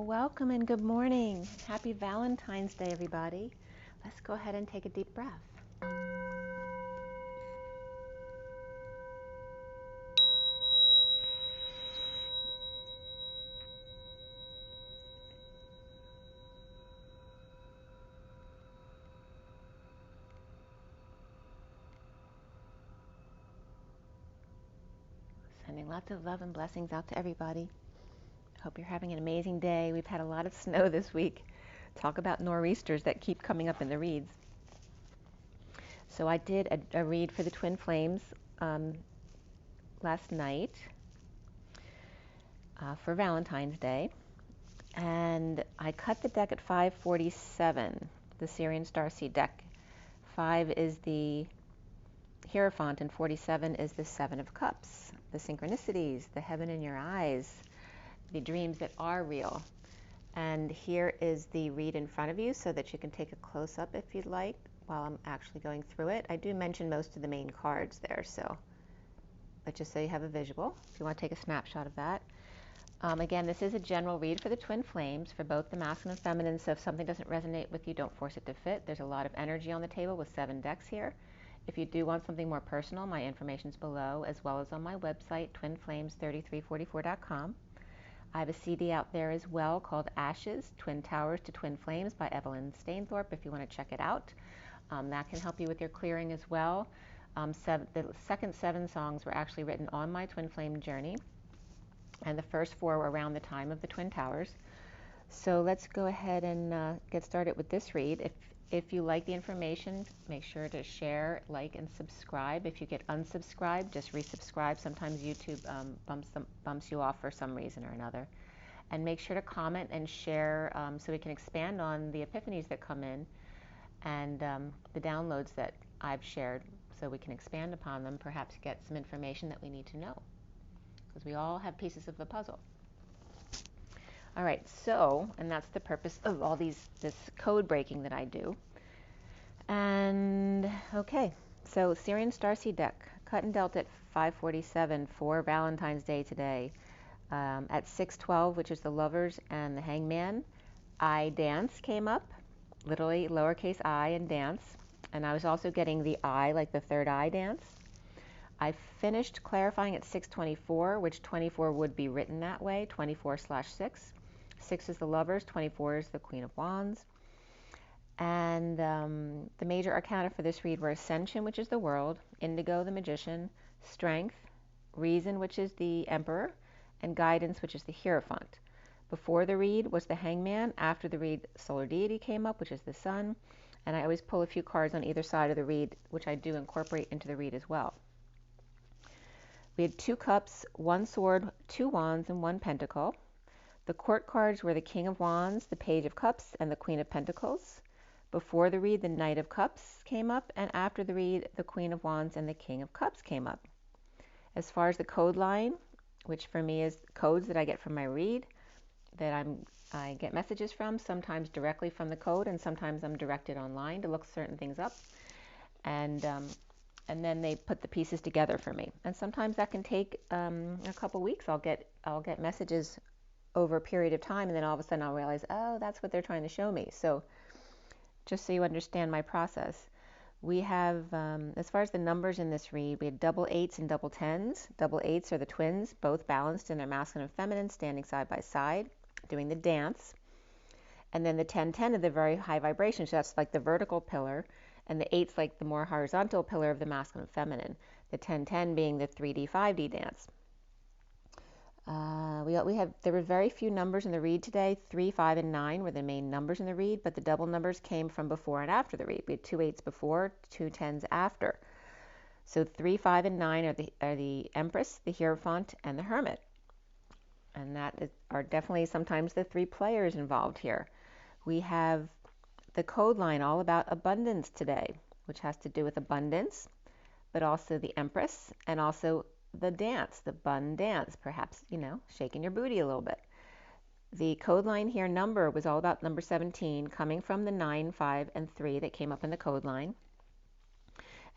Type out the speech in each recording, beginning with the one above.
Welcome and good morning. Happy Valentine's Day, everybody. Let's go ahead and take a deep breath. Sending lots of love and blessings out to everybody. Hope you're having an amazing day. We've had a lot of snow this week. Talk about nor'easters that keep coming up in the reads. So I did a read for the twin flames last night for Valentine's Day. And I cut the deck at 547, the SIRIAN STARSEED deck. 5 is the Hierophant and 47 is the Seven of Cups, the synchronicities, the heaven in your eyes, the dreams that are real. And here is the read in front of you so that you can take a close-up if you'd like while I'm actually going through it. I do mention most of the main cards there, but just so you have a visual, if you want to take a snapshot of that. Again, this is a general read for the twin flames for both the masculine and feminine, so if something doesn't resonate with you, don't force it to fit. There's a lot of energy on the table with 7 decks here. If you do want something more personal, my information's below, as well as on my website, twinflames3344.com. I have a CD out there as well called Ashes, Twin Towers to Twin Flames by Evelyn Stainthorpe, if you want to check it out. That can help you with your clearing as well. The second 7 songs were actually written on my twin flame journey, and the first 4 were around the time of the Twin Towers. So let's go ahead and get started with this read. If you like the information, make sure to share, like, and subscribe. If you get unsubscribed, just resubscribe. Sometimes YouTube bumps you off for some reason or another. And make sure to comment and share so we can expand on the epiphanies that come in and the downloads that I've shared so we can expand upon them, perhaps get some information that we need to know, because we all have pieces of the puzzle. All right, so, and that's the purpose of all this code breaking that I do. And, okay, so SIRIAN STARSEED deck, cut and dealt at 547 for Valentine's Day today. At 612, which is the Lovers and the Hangman, I Dance came up, literally lowercase I and dance. And I was also getting the I, like the third eye dance. I finished clarifying at 624, which 24 would be written that way, 24/6. 6 is the Lovers, 24 is the Queen of Wands. And the major arcana for this read were Ascension, which is the World, Indigo, the Magician, Strength, Reason, which is the Emperor, and Guidance, which is the Hierophant. Before the read was the Hangman. After the read, Solar Deity came up, which is the Sun. And I always pull a few cards on either side of the read, which I do incorporate into the read as well. We had 2 cups, 1 sword, 2 wands, and 1 pentacle. The court cards were the King of Wands, the Page of Cups, and the Queen of Pentacles. Before the read, the Knight of Cups came up, and after the read, the Queen of Wands and the King of Cups came up. As far as the code line, which for me is codes that I get from my read, that I get messages from, sometimes directly from the code, and sometimes I'm directed online to look certain things up. And then they put the pieces together for me. And sometimes that can take a couple weeks. I'll get messages over a period of time, and then all of a sudden I'll realize, oh, that's what they're trying to show me. So just so you understand my process, we have, as far as the numbers in this read, we had double 8s and double 10s. Double 8s are the twins, both balanced in their masculine and feminine, standing side by side, doing the dance. And then the 10-10 of the very high vibration, so that's like the vertical pillar, and the 8's like the more horizontal pillar of the masculine and feminine. The 10-10 being the 3D, 5D dance. There were very few numbers in the read today. 3, 5, and 9 were the main numbers in the read, but the double numbers came from before and after the read. We had 2 8s before, 2 10s after. So 3, 5, and 9 are the Empress, the Hierophant, and the Hermit. And are definitely sometimes the 3 players involved here. We have the code line all about abundance today, which has to do with abundance, but also the Empress, and also the dance, the bun dance, perhaps, shaking your booty a little bit. The code line here number was all about number 17, coming from the 9, 5, and 3 that came up in the code line.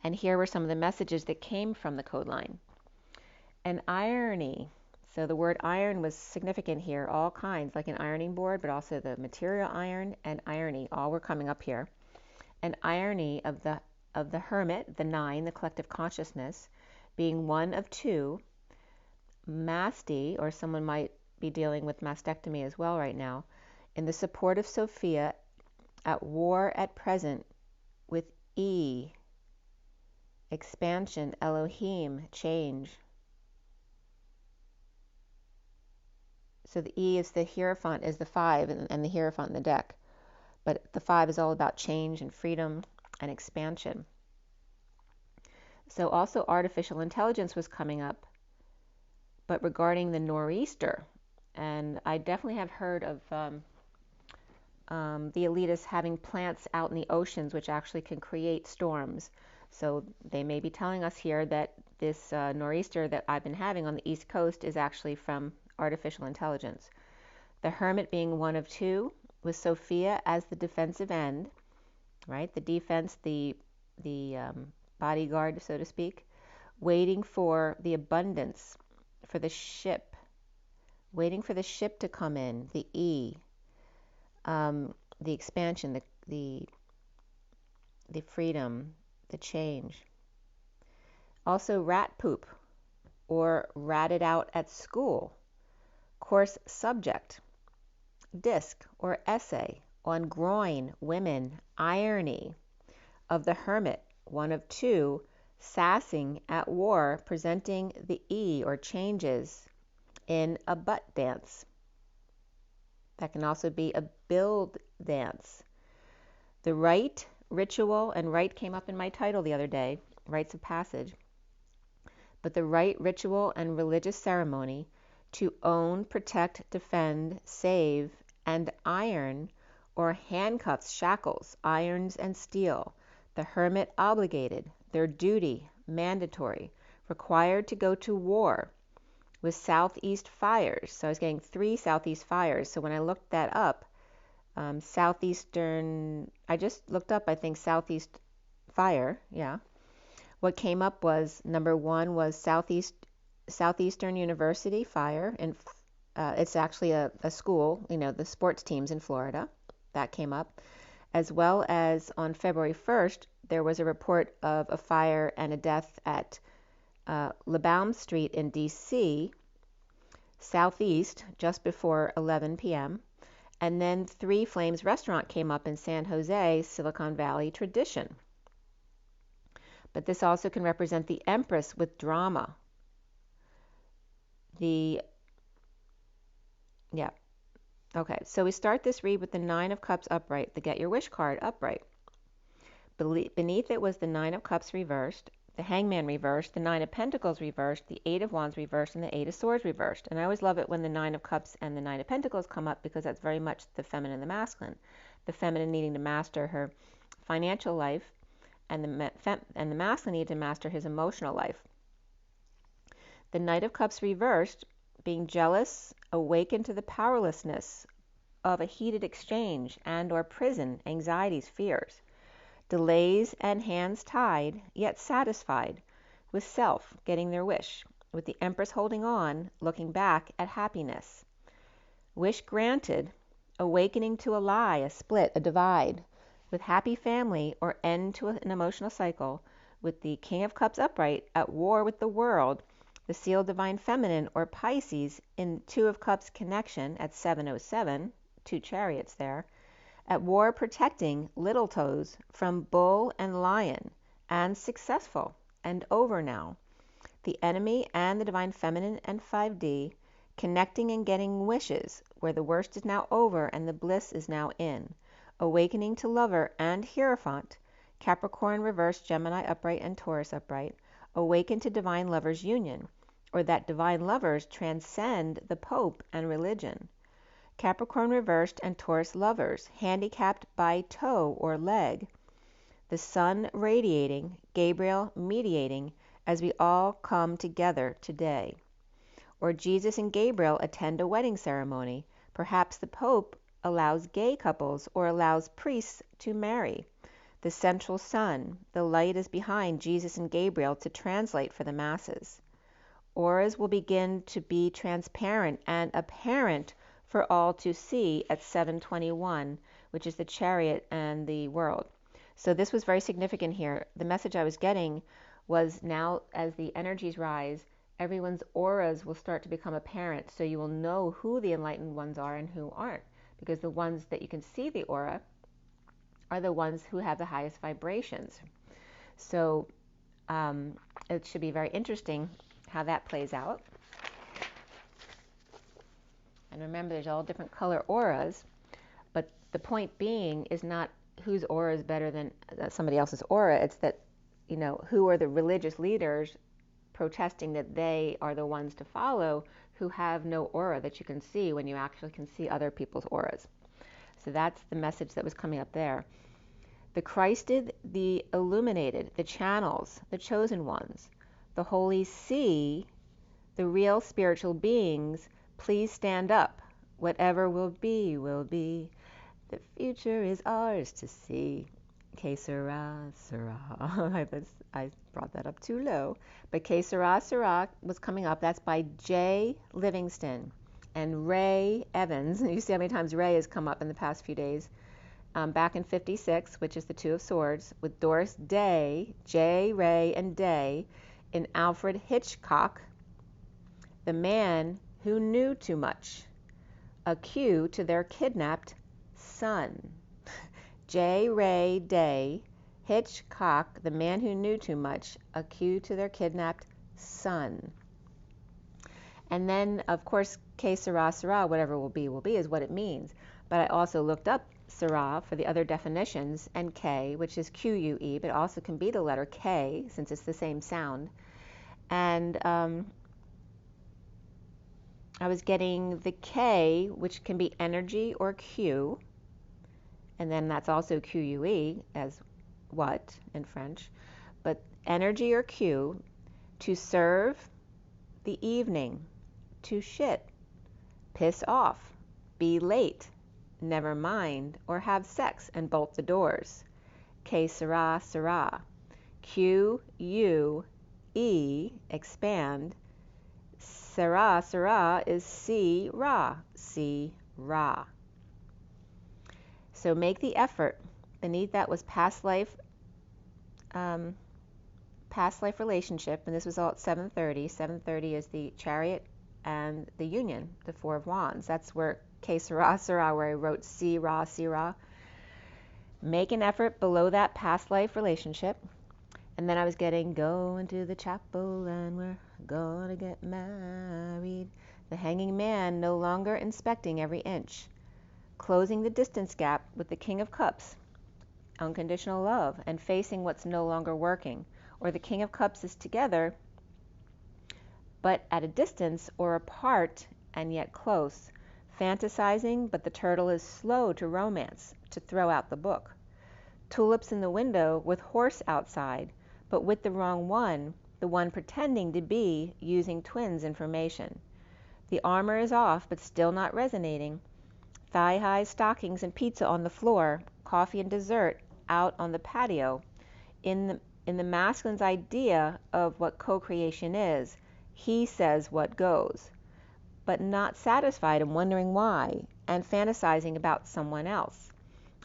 And here were some of the messages that came from the code line. An irony. So the word iron was significant here, all kinds, like an ironing board, but also the material iron and irony, all were coming up here. And irony of the hermit, the 9, the collective consciousness, being one of 2, masti, or someone might be dealing with mastectomy as well right now, in the support of Sophia, at war at present with E, expansion, Elohim, change. So the E is the Hierophant, is the 5, and the Hierophant in the deck. But the 5 is all about change and freedom and expansion. So also artificial intelligence was coming up, but regarding the nor'easter. And I definitely have heard of the elitists having plants out in the oceans which actually can create storms. So they may be telling us here that this nor'easter that I've been having on the East Coast is actually from artificial intelligence. The hermit being one of 2, with Sophia as the defensive end, right? The defense, the bodyguard, so to speak, waiting for the abundance, for the ship, waiting for the ship to come in, the E, the expansion, the freedom, the change. Also rat poop, or ratted out at school. Course subject, disc or essay on groin, women, irony of the hermit, one of 2, sassing at war, presenting the E or changes in a butt dance. That can also be a build dance. The rite, ritual, and rite came up in my title the other day, rites of passage. But the rite, ritual, and religious ceremony to own, protect, defend, save, and iron, or handcuffs, shackles, irons, and steel. The hermit obligated, their duty, mandatory, required to go to war with southeast fires. So I was getting 3 southeast fires. So when I looked that up, southeastern, I just looked up, I think, southeast fire, yeah. What came up was, number 1 was Southeastern University fire, and it's actually a school, the sports teams in Florida. That came up. As well as on February 1st, there was a report of a fire and a death at LeBaum Street in D.C., southeast, just before 11 p.m. And then 3 Flames restaurant came up in San Jose, Silicon Valley tradition. But this also can represent the Empress with drama. Okay, so we start this read with the 9 of Cups upright, the Get Your Wish card upright. Beneath it was the 9 of Cups reversed, the Hangman reversed, the 9 of Pentacles reversed, the 8 of Wands reversed, and the 8 of Swords reversed. And I always love it when the 9 of Cups and the 9 of Pentacles come up, because that's very much the feminine and the masculine. The feminine needing to master her financial life, and the masculine needing to master his emotional life. The Knight of Cups reversed, being jealous, awakened to the powerlessness of a heated exchange and or prison, anxieties, fears. Delays and hands tied, yet satisfied with self, getting their wish, with the Empress holding on, looking back at happiness. Wish granted, awakening to a lie, a split, a divide, with happy family or end to an emotional cycle, with the King of Cups upright, at war with the world, the sealed divine feminine or Pisces in 2 of Cups connection at 707, 2 chariots there, at war protecting little toes from bull and lion, and successful and over now. The enemy and the divine feminine and 5D connecting and getting wishes, where the worst is now over and the bliss is now in. Awakening to lover and Hierophant, Capricorn reversed, Gemini upright, and Taurus upright. Awaken to divine lovers' union, or that divine lovers transcend the Pope and religion. Capricorn reversed and Taurus lovers, handicapped by toe or leg. The sun radiating, Gabriel mediating, as we all come together today. Or Jesus and Gabriel attend a wedding ceremony. Perhaps the Pope allows gay couples or allows priests to marry. The central sun, the light is behind Jesus and Gabriel to translate for the masses. Auras will begin to be transparent and apparent for all to see at 7:21, which is the Chariot and the World. So this was very significant here. The message I was getting was, now as the energies rise, everyone's auras will start to become apparent. So you will know who the enlightened ones are and who aren't, because the ones that you can see the aura are the ones who have the highest vibrations. So it should be very interesting how that plays out. And remember, there's all different color auras, but the point being is not whose aura is better than somebody else's aura. It's that, who are the religious leaders protesting that they are the ones to follow, who have no aura that you can see when you actually can see other people's auras. So that's the message that was coming up there. The Christed, the illuminated, the channels, the chosen ones, the holy see, the real spiritual beings, please stand up. Whatever will be, will be. The future is ours to see. Que sera, sera. I brought that up too low. But Que sera, sera was coming up. That's by J. Livingston and Ray Evans. You see how many times Ray has come up in the past few days. Back in 56, which is the Two of Swords, with Doris Day, J. Ray, and Day, in Alfred Hitchcock, The Man Who Knew Too Much, a cue to their kidnapped son. J. Ray, Day, Hitchcock, The Man Who Knew Too Much, a cue to their kidnapped son. And then, of course, Que sera, sera, whatever will be, is what it means. But I also looked up Sera for the other definitions, and K, which is Q-U-E, but also can be the letter K, since it's the same sound. And I was getting the K, which can be energy or Q, and then that's also Q-U-E, as what in French, but energy or Q, to serve the evening, to shit, piss off, be late, never mind, or have sex and bolt the doors. Que sera, sera. Q-U-E, expand. Sera, sera is si-ra, si-ra. So make the effort. Beneath that was past life relationship, and this was all at 7:30. 7:30 is the Chariot and the Union, the Four of Wands. That's where Que sera, sera, where I wrote si-ra, si-ra. Make an effort below that past life relationship. And then I was getting, go into the chapel and we're gonna get married. The hanging man no longer inspecting every inch. Closing the distance gap with the King of Cups, unconditional love, and facing what's no longer working. Or the King of Cups is together, but at a distance, or apart and yet close. Fantasizing, but the turtle is slow to romance, to throw out the book. Tulips in the window with horse outside, but with the wrong one, the one pretending to be using twins information. The armor is off, but still not resonating. Thigh-high stockings and pizza on the floor, coffee and dessert out on the patio. In the masculine's idea of what co-creation is, he says what goes, but not satisfied and wondering why, and fantasizing about someone else.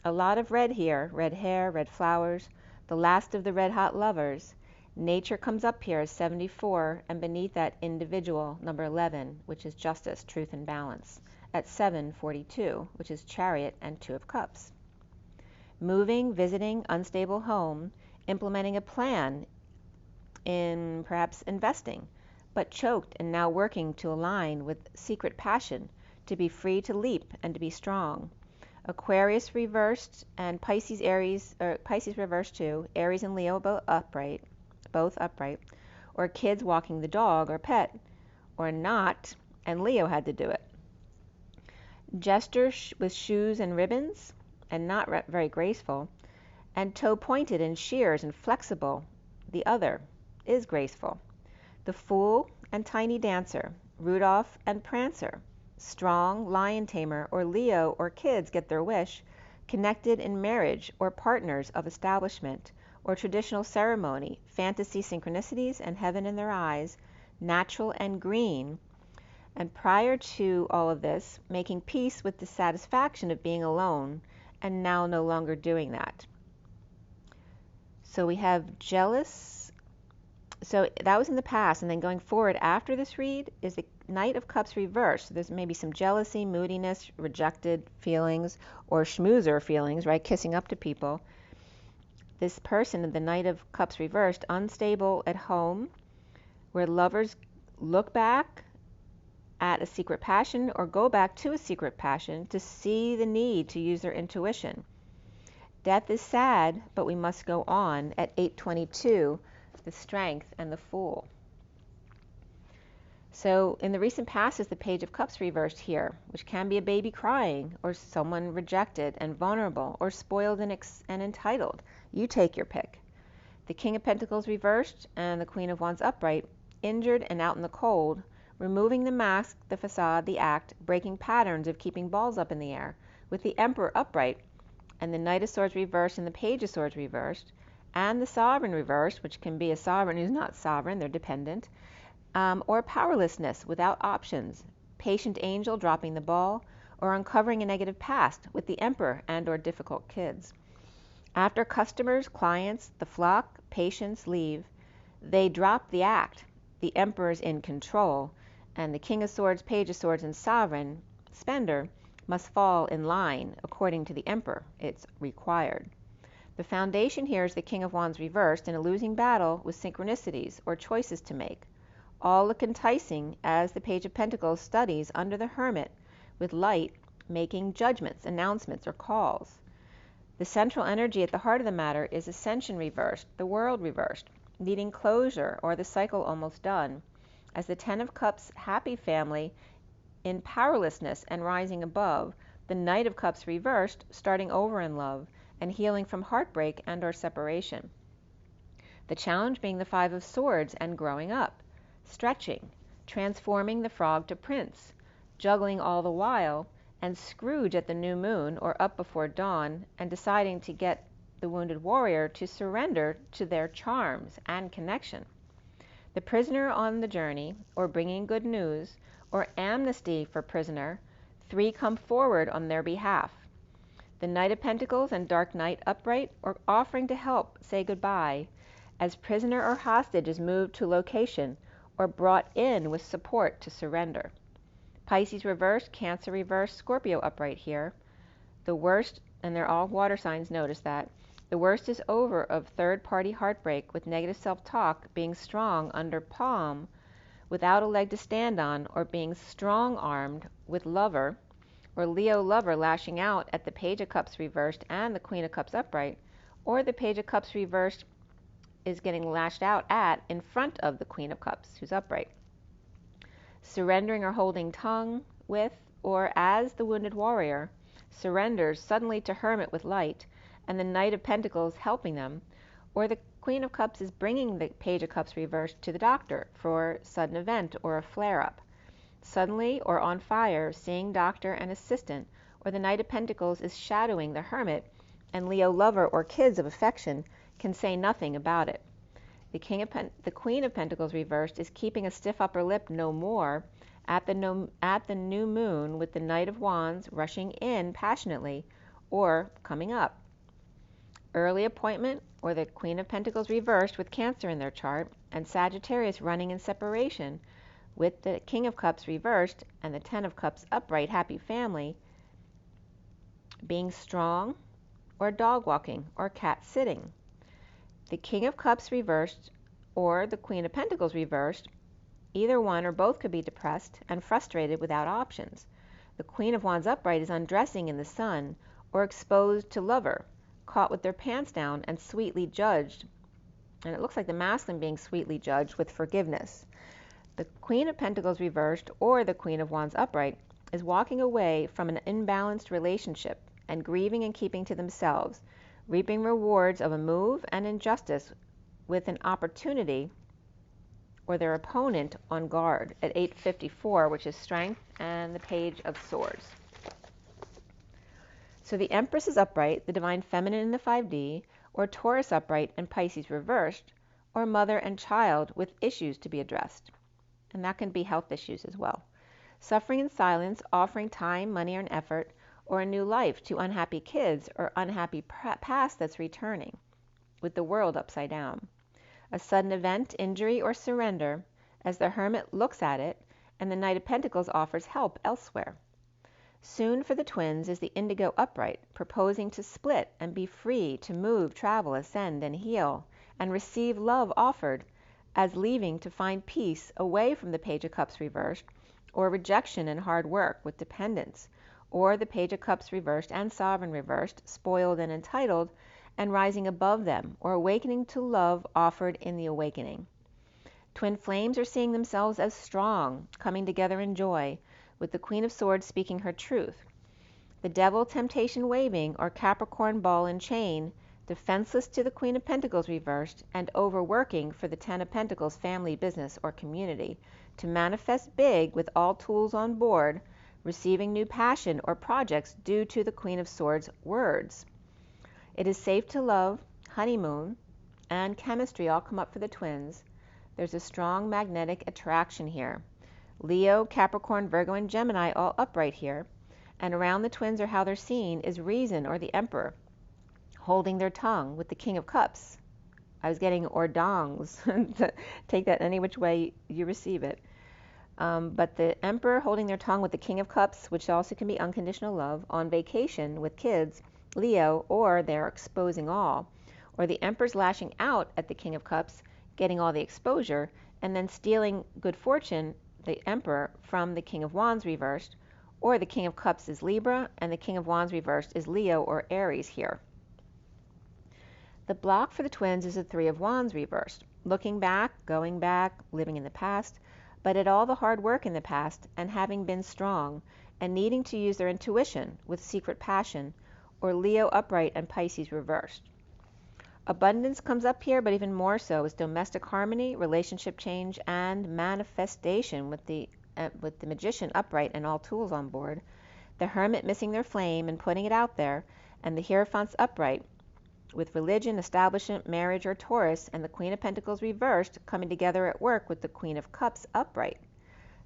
A lot of red here, red hair, red flowers, the last of the red-hot lovers. Nature comes up here as 74, and beneath that individual, number 11, which is justice, truth, and balance, at 7:42, which is Chariot and Two of Cups. Moving, visiting, unstable home, implementing a plan in perhaps investing, but choked and now working to align with secret passion, to be free to leap and to be strong. Aquarius reversed and Pisces, Aries, or Pisces reversed too. Aries and Leo both upright, or kids walking the dog or pet, or not, and Leo had to do it. Gesture with shoes and ribbons, and not very graceful, and toe pointed and shears and flexible. The other is graceful. The Fool and Tiny Dancer, Rudolph and Prancer, strong lion tamer, or Leo or kids get their wish, connected in marriage or partners of establishment or traditional ceremony, fantasy synchronicities and heaven in their eyes, natural and green, and prior to all of this, making peace with the satisfaction of being alone, and now no longer doing that. So we have jealous. So that was in the past, and then going forward after this read is the Knight of Cups reversed. So there's maybe some jealousy, moodiness, rejected feelings, or schmoozer feelings, right? Kissing up to people. This person, the Knight of Cups reversed, unstable at home, where lovers look back at a secret passion or go back to a secret passion to see the need to use their intuition. Death is sad, but we must go on at 822, the Strength and the Fool. So in the recent past is the Page of Cups reversed here, which can be a baby crying, or someone rejected and vulnerable, or spoiled and entitled. You take your pick. The King of Pentacles reversed and the Queen of Wands upright, injured and out in the cold, removing the mask, the facade, the act, breaking patterns of keeping balls up in the air, with the Emperor upright, and the Knight of Swords reversed and the Page of Swords reversed, and the Sovereign reversed, which can be a sovereign who's not sovereign, they're dependent, or powerlessness without options, patient angel dropping the ball, or uncovering a negative past with the Emperor and or difficult kids. After customers, clients, the flock, patients leave, they drop the act, the Emperor's in control, and the King of Swords, Page of Swords, and Sovereign, spender, must fall in line according to the Emperor. It's required. The foundation here is the King of Wands reversed in a losing battle with synchronicities or choices to make. All look enticing as the Page of Pentacles studies under the Hermit with light, making judgments, announcements, or calls. The central energy at the heart of the matter is Ascension reversed, the World reversed, needing closure or the cycle almost done, as the Ten of Cups happy family in powerlessness and rising above, the Knight of Cups reversed, starting over in love and healing from heartbreak and or separation. The challenge being the Five of Swords and growing up, stretching, transforming the frog to prince, juggling all the while, and Scrooge at the new moon or up before dawn, and deciding to get the wounded warrior to surrender to their charms and connection. The prisoner on the journey, or bringing good news, or amnesty for prisoner, three come forward on their behalf. The Knight of Pentacles and Dark Knight upright, or offering to help say goodbye, as prisoner or hostage is moved to location, or brought in with support to surrender. Pisces reversed, Cancer reversed, Scorpio upright here. The worst, and they're all water signs, notice that. The worst is over of third-party heartbreak with negative self-talk, being strong under palm without a leg to stand on, or being strong-armed with lover, or Leo lover lashing out at the Page of Cups reversed and the Queen of Cups upright, or the Page of Cups reversed is getting lashed out at in front of the Queen of Cups, who's upright. Surrendering or holding tongue with, or as the wounded warrior, surrenders suddenly to Hermit with light, and the Knight of Pentacles helping them, or the Queen of Cups is bringing the Page of Cups reversed to the doctor for sudden event or a flare-up. Suddenly or on fire, seeing doctor and assistant, or the Knight of Pentacles is shadowing the Hermit, and Leo lover or kids of affection can say nothing about it. The Queen of Pentacles reversed is keeping a stiff upper lip no more at the new moon, with the Knight of Wands rushing in passionately or coming up. Early appointment, or the Queen of Pentacles reversed with Cancer in their chart, and Sagittarius running in separation with the King of Cups reversed and the Ten of Cups upright, happy family, being strong or dog walking or cat sitting. The King of Cups reversed or the Queen of Pentacles reversed, either one or both could be depressed and frustrated without options. The Queen of Wands upright is undressing in the sun or exposed to lover, caught with their pants down and sweetly judged. And it looks like the masculine being sweetly judged with forgiveness. The Queen of Pentacles reversed or the Queen of Wands upright is walking away from an imbalanced relationship and grieving and keeping to themselves, reaping rewards of a move and injustice with an opportunity or their opponent on guard at 854, which is Strength and the Page of Swords. So the Empress is upright, the Divine Feminine in the 5D, or Taurus upright and Pisces reversed, or mother and child with issues to be addressed. and that can be health issues as well. Suffering in silence, offering time, money, or an effort, or a new life to unhappy kids or unhappy past that's returning, with the world upside down. A sudden event, injury, or surrender, as the Hermit looks at it, and the Knight of Pentacles offers help elsewhere. Soon for the twins is the Indigo Upright, proposing to split and be free to move, travel, ascend, and heal, and receive love offered, as leaving to find peace away from the Page of Cups reversed, or rejection and hard work with dependence, or the Page of Cups reversed and Sovereign reversed, spoiled and entitled, and rising above them, or awakening to love offered in the awakening. Twin flames are seeing themselves as strong, coming together in joy, with the Queen of Swords speaking her truth. The Devil temptation waving, or Capricorn ball and chain, defenseless to the Queen of Pentacles reversed, and overworking for the Ten of Pentacles family, business, or community, to manifest big with all tools on board, receiving new passion or projects due to the Queen of Swords words. It is safe to love, honeymoon, and chemistry all come up for the twins. There's a strong magnetic attraction here. Leo, Capricorn, Virgo, and Gemini all upright here. And around the twins, or how they're seen, is Reason, or the Emperor, holding their tongue with the King of Cups. I was getting ordongs. Take that any which way you receive it. But the Emperor holding their tongue with the King of Cups, which also can be unconditional love, on vacation with kids, Leo, or they're exposing all. Or the Emperor's lashing out at the King of Cups, getting all the exposure, and then stealing good fortune, the Emperor, from the King of Wands reversed, or the King of Cups is Libra, and the King of Wands reversed is Leo or Aries here. The block for the twins is the Three of Wands reversed, looking back, going back, living in the past, but at all the hard work in the past, and having been strong, and needing to use their intuition with secret passion, or Leo upright and Pisces reversed. Abundance comes up here, but even more so is domestic harmony, relationship change, and manifestation with the Magician upright and all tools on board, the Hermit missing their flame and putting it out there, and the Hierophants upright, with religion, establishment, marriage, or Taurus, and the Queen of Pentacles reversed coming together at work with the Queen of Cups upright.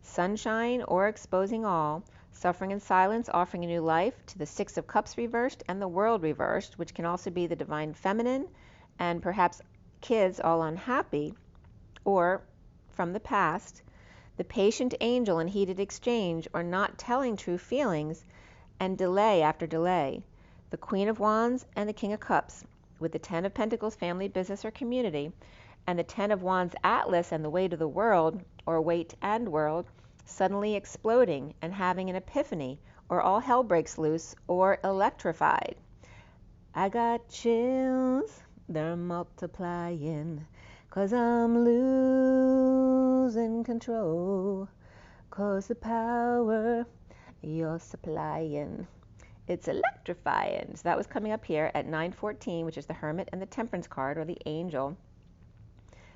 Sunshine, or exposing all, suffering in silence, offering a new life to the Six of Cups reversed and the World reversed, which can also be the Divine Feminine, and perhaps kids all unhappy, or from the past, the Patient Angel in heated exchange, or not telling true feelings, and delay after delay, the Queen of Wands and the King of Cups, with the Ten of Pentacles family, business, or community, and the Ten of Wands Atlas and the Weight of the World, or Weight and World, suddenly exploding and having an epiphany, or all hell breaks loose, or electrified. I got chills, they're multiplying, 'cause I'm losing control, 'cause the power you're supplying, it's electrifying. So that was coming up here at 9:14, which is the Hermit and the Temperance card, or the Angel.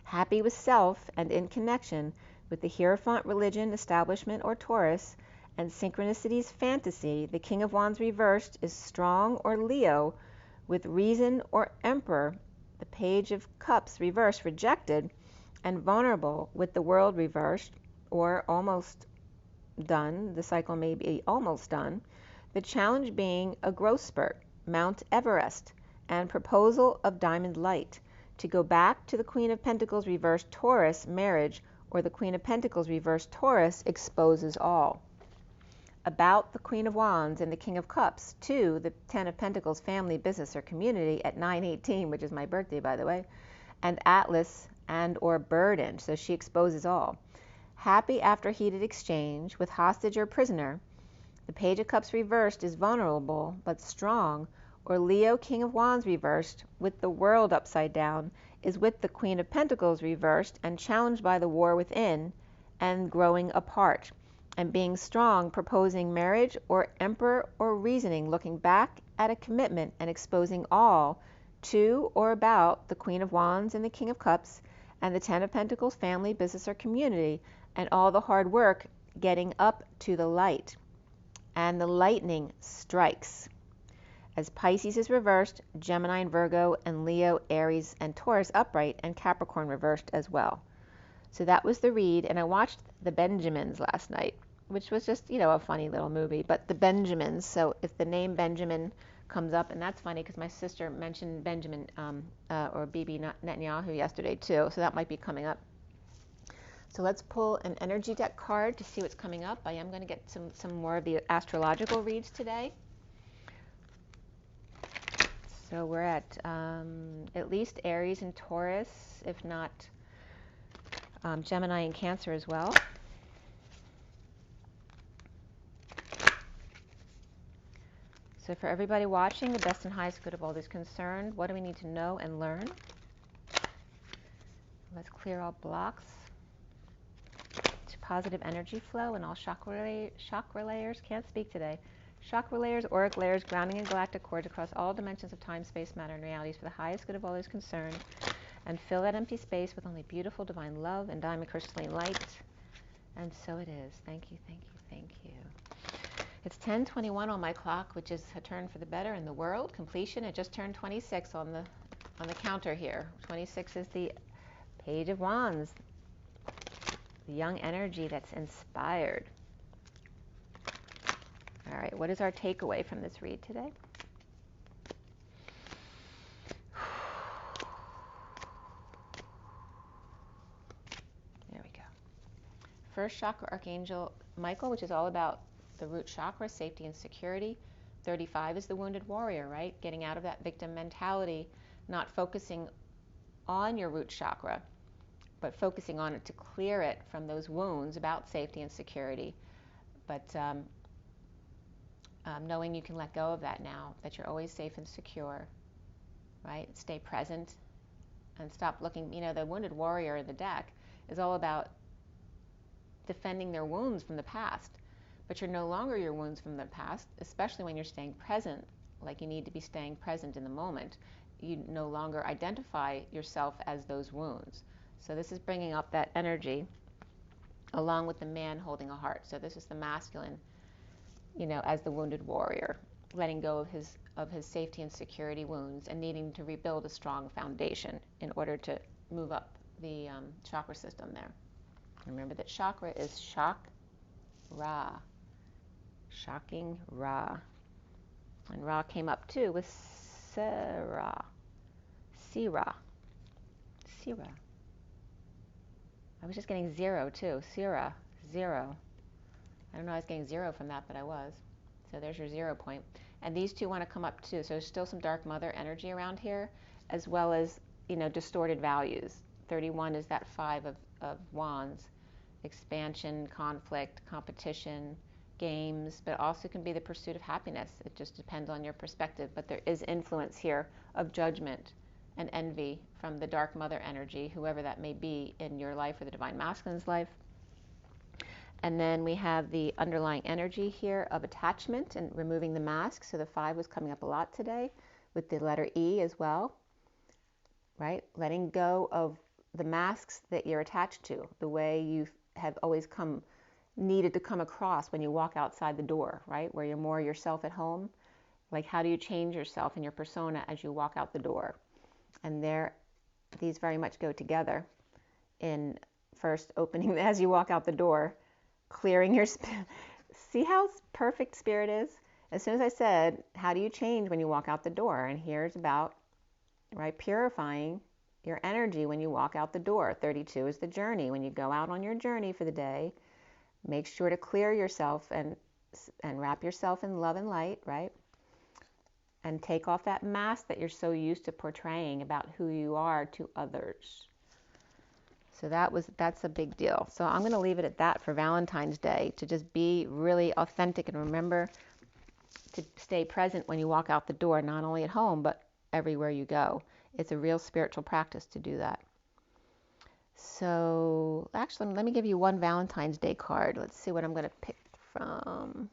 Happy with self and in connection with the Hierophant, religion, establishment, or Taurus, and synchronicities, fantasy, the King of Wands reversed is strong, or Leo, with Reason, or Emperor, the Page of Cups reversed, rejected, and vulnerable, with the World reversed, or almost done. The cycle may be almost done. The challenge being a growth spurt, Mount Everest, and proposal of diamond light, to go back to the Queen of Pentacles reversed Taurus, marriage, or the Queen of Pentacles reversed Taurus, exposes all. About the Queen of Wands and the King of Cups, to the Ten of Pentacles family, business, or community at 9:18, which is my birthday, by the way, and Atlas and or burden, so she exposes all. Happy after heated exchange with hostage or prisoner, the Page of Cups reversed is vulnerable but strong, or Leo, King of Wands reversed, with the World upside down, is with the Queen of Pentacles reversed and challenged by the war within and growing apart, and being strong, proposing marriage, or Emperor, or reasoning, looking back at a commitment and exposing all to or about the Queen of Wands and the King of Cups and the Ten of Pentacles family, business, or community, and all the hard work getting up to the light. And the lightning strikes. As Pisces is reversed, Gemini and Virgo and Leo, Aries, and Taurus upright, and Capricorn reversed as well. So that was the read, and I watched The Benjamins last night, which was just, a funny little movie. But The Benjamins, so if the name Benjamin comes up, and that's funny because my sister mentioned Benjamin or Bibi Netanyahu yesterday too, so that might be coming up. So let's pull an energy deck card to see what's coming up. I am going to get some more of the astrological reads today. So we're at least Aries and Taurus, if not Gemini and Cancer as well. So for everybody watching, the best and highest good of all is concerned. What do we need to know and learn? Let's clear all blocks to positive energy flow and all chakra layers. Can't speak today. Chakra layers, auric layers, grounding and galactic cords across all dimensions of time, space, matter, and realities for the highest good of all is concerned. And fill that empty space with only beautiful divine love and diamond crystalline light. And so it is. Thank you, thank you, thank you. It's 10:21 on my clock, which is a turn for the better in the world. Completion. It just turned 26 on the counter here. 26 is the Page of Wands, the young energy that's inspired. All right, what is our takeaway from this read today? There we go. First chakra, Archangel Michael, which is all about the root chakra, safety and security. 35 is the wounded warrior, right? Getting out of that victim mentality, not focusing on your root chakra, but focusing on it to clear it from those wounds about safety and security. But knowing you can let go of that now, that you're always safe and secure, right? Stay present and stop looking. The wounded warrior in the deck is all about defending their wounds from the past. But you're no longer your wounds from the past, especially when you're staying present, like you need to be staying present in the moment. You no longer identify yourself as those wounds. So this is bringing up that energy along with the man holding a heart. So this is the masculine, as the wounded warrior, letting go of his safety and security wounds and needing to rebuild a strong foundation in order to move up the chakra system there. Remember that chakra is Ra. Shocking Ra. And Ra came up too with Sira. I was just getting 0 too. Sira, 0. I don't know, I was getting 0 from that, but I was. So there's your 0 point. And these two want to come up too. So there's still some dark mother energy around here, as well as, distorted values. 31 is that 5 of wands. Expansion, conflict, competition, games, but also can be the pursuit of happiness. It just depends on your perspective. But there is influence here of judgment and envy from the dark mother energy, whoever that may be in your life or the divine masculine's life. And then we have the underlying energy here of attachment and removing the mask. So the 5 was coming up a lot today with the letter E as well, right? Letting go of the masks that you're attached to, the way you have always needed to come across when you walk outside the door, right? Where you're more yourself at home. Like, how do you change yourself and your persona as you walk out the door? And these very much go together in first opening as you walk out the door, clearing your see how perfect spirit is? As soon as I said, how do you change when you walk out the door? And here's about, right, purifying your energy when you walk out the door. 32 is the journey. When you go out on your journey for the day, make sure to clear yourself and wrap yourself in love and light, right? And take off that mask that you're so used to portraying about who you are to others. So that's a big deal. So I'm going to leave it at that for Valentine's Day, to just be really authentic and remember to stay present when you walk out the door, not only at home, but everywhere you go. It's a real spiritual practice to do that. So actually, let me give you one Valentine's Day card. Let's see what I'm going to pick from.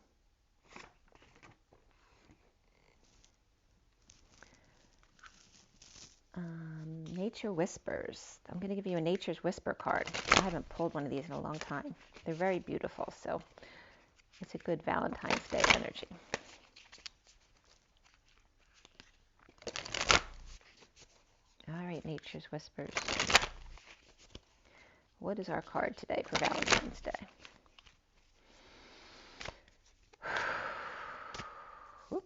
Nature Whispers. I'm going to give you a Nature's Whisper card. I haven't pulled one of these in a long time. They're very beautiful, so it's a good Valentine's Day energy. All right, Nature's Whispers. what is our card today for Valentine's Day? Oh,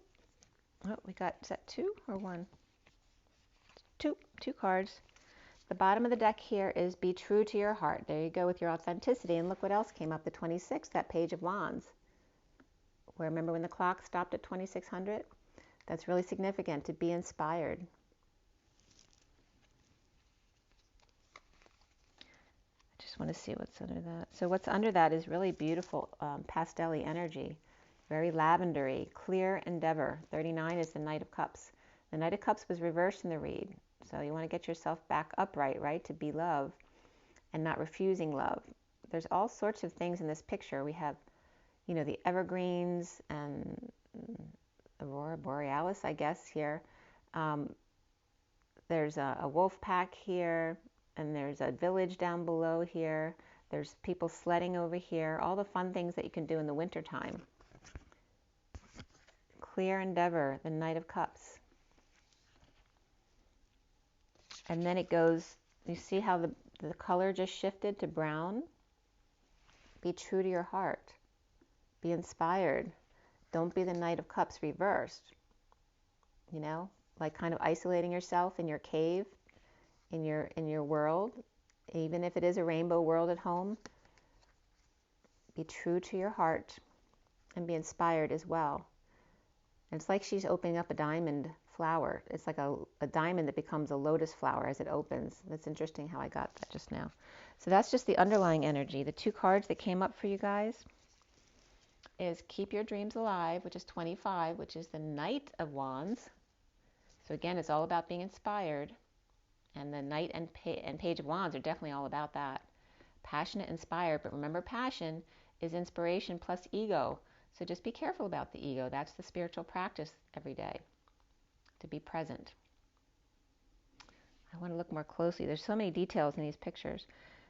we got, is that 2 or 1? 2 cards. The bottom of the deck here is be true to your heart. There you go with your authenticity. And look what else came up, the 26, that Page of Wands. Where remember when the clock stopped at 2600? That's really significant, to be inspired. I just want to see what's under that. So what's under that is really beautiful pastel-y energy. Very lavendery, clear endeavor. 39 is the Knight of Cups. The Knight of Cups was reversed in the read. So you want to get yourself back upright, right? To be love and not refusing love. There's all sorts of things in this picture. We have, you know, the evergreens and Aurora Borealis, I guess, here. There's a wolf pack here, and there's a village down below here. There's people sledding over here. All the fun things that you can do in the wintertime. Clear endeavor, the Knight of Cups. And then it goes, you see how the color just shifted to brown? Be true to your heart. Be inspired. Don't be the Knight of Cups reversed. You know, like kind of isolating yourself in your cave, in your world, even if it is a rainbow world at home. Be true to your heart and be inspired as well. And it's like she's opening up a diamond flower. It's like a diamond that becomes a lotus flower as it opens. That's interesting how I got that just now. So that's just the underlying energy. The 2 cards that came up for you guys is Keep Your Dreams Alive, which is 25, which is the Knight of Wands. So again, it's all about being inspired. And the Knight and Page of Wands are definitely all about that. Passionate, inspired. But remember, passion is inspiration plus ego. So just be careful about the ego. That's the spiritual practice every day, to be present. I want to look more closely. There's so many details in these pictures.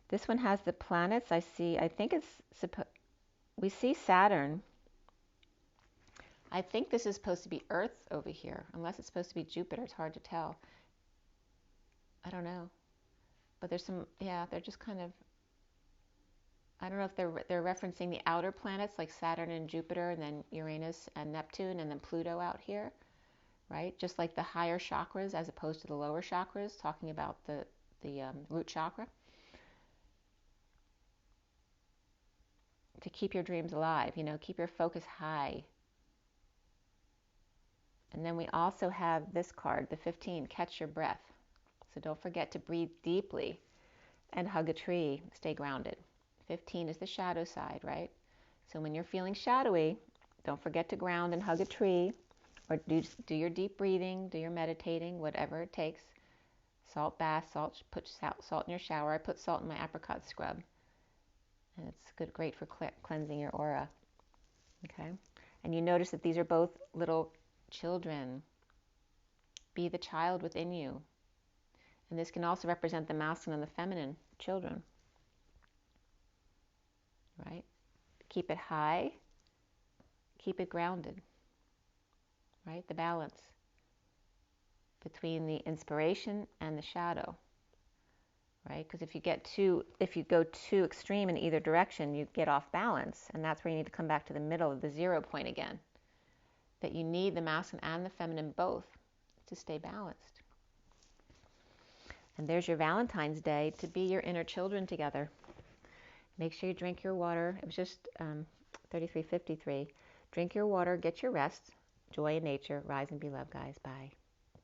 This one has the planets. I think we see Saturn. I think this is supposed to be Earth over here, unless it's supposed to be Jupiter. It's hard to tell. I don't know. But there's some, yeah, they're just kind of, I don't know if they're referencing the outer planets like Saturn and Jupiter, and then Uranus and Neptune, and then Pluto out here, right? Just like the higher chakras as opposed to the lower chakras, talking about the root chakra. To keep your dreams alive, you know, keep your focus high. And then we also have this card, the 15, catch your breath. So don't forget to breathe deeply and hug a tree, stay grounded. 15 is the shadow side, right? So when you're feeling shadowy, don't forget to ground and hug a tree, or do your deep breathing, do your meditating, whatever it takes. Salt bath, put salt in your shower. I put salt in my apricot scrub, and it's great for cleansing your aura. Okay, and you notice that these are both little children. Be the child within you, and this can also represent the masculine and the feminine children. Right? Keep it high, keep it grounded, right? The balance between the inspiration and the shadow, right? Because if you go too extreme in either direction, you get off balance, and that's where you need to come back to the middle of the 0 point again. That you need the masculine and the feminine both to stay balanced. And there's your Valentine's Day, to be your inner children together. Make sure you drink your water. It was just 33:53. Drink your water, get your rest. Joy in nature. Rise and be loved, guys. Bye.